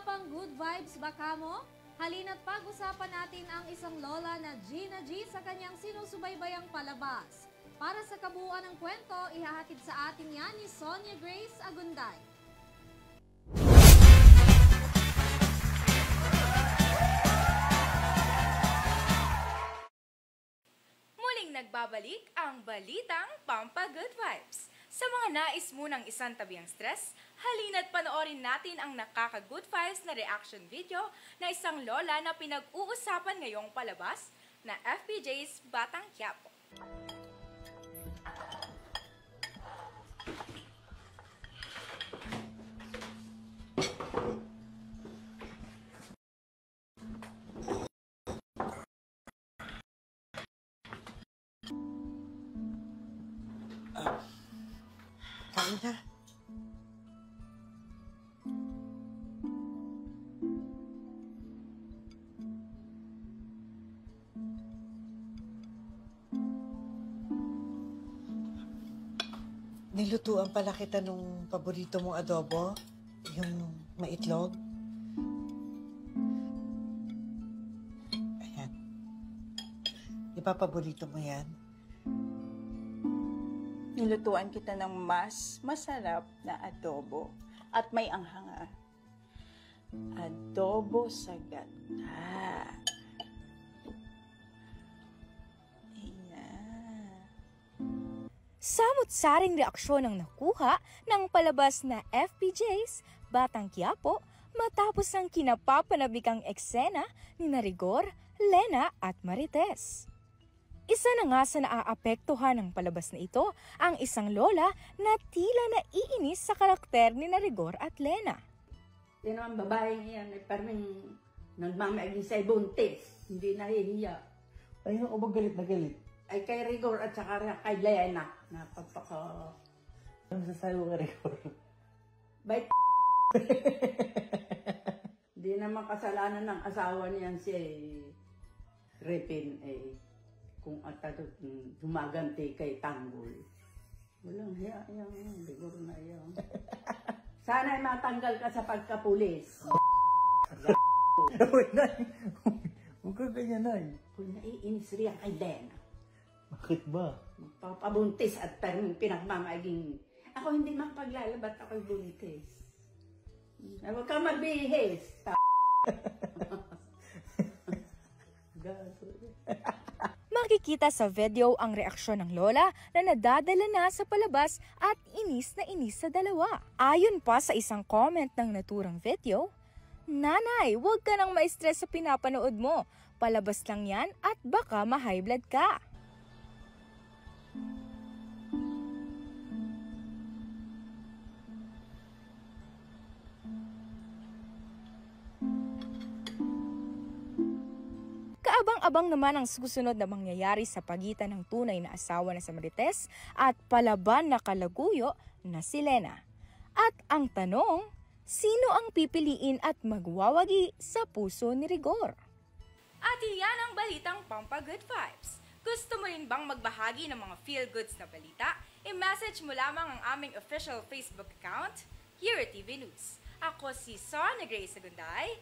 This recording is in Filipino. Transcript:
pang good vibes ba kamo? Halina't pag-usapan natin ang isang lola na Gina G sa kanyang sinusubaybayang palabas. Para sa kabuuan ng kwento, ihahatid sa atin yan ni Sonia Grace Agunday. Muling nagbabalik ang balitang Pampa Good Vibes. Sa mga nais munang isang tabi ang stress, halina't panoorin natin ang nakaka-good vibes na reaction video na isang lola na pinag-uusapan ngayong palabas na FPJ's Batang Quiapo. Kain na. Nilutuan pala kita nung paborito mong adobo, yung maitlog. Ayan. Di ba paborito mo yan? Nilutuan kita ng mas masarap na adobo at may anghanga. Adobo sa gata. Ayan. Samot-saring reaksyon ang nakuha ng palabas na FPJ's Batang Quiapo matapos ang kinapapanabikang eksena ni Rigor, Lena at Marites. Isa na nga sa naaapektuhan ng palabas na ito ang isang lola na tila naiinis sa karakter ni Rigor at Lena. Yan naman babae yan, parang nagmamaiging sa buntis, hindi nahihiya. Ay, ako ba galit na galit? Ay kay Rigor at saka kay Lena, napapaka... Ano sasabi mo kay Rigor? Bait Hindi naman kasalanan ng asawa niyan si Repin kung gumaganti kay Tanggol. Walang hiya yan, Rigor na yan. Sana ay matanggal ka sa pagkapulis. Uy, Nay! Huwag ka ganyan, Nay. Kung naiinis riyan kay Lena, Bakit ba? magpapabuntis at pinagmamaiging. Ako hindi mapaglalabat ako'y buntis. Huwag ka magbihis. Makikita sa video ang reaksyon ng lola na nadadala na sa palabas at inis na inis sa dalawa. Ayon pa sa isang comment ng naturang video, "Nanay, huwag ka nang ma-stress sa pinapanood mo. Palabas lang yan at baka ma-high blood ka." Kaabang-abang naman ang susunod na mangyayari sa pagitan ng tunay na asawa na si Marites at palaban na kalaguyo na si Lena. At ang tanong, sino ang pipiliin at magwawagi sa puso ni Rigor? At iyan ang balitang Pampa Good Vibes. Gusto mo rin bang magbahagi ng mga feel-goods na balita? I-message mo lamang ang aming official Facebook account, Hero TV News. Ako si Sonia Grace Agunday.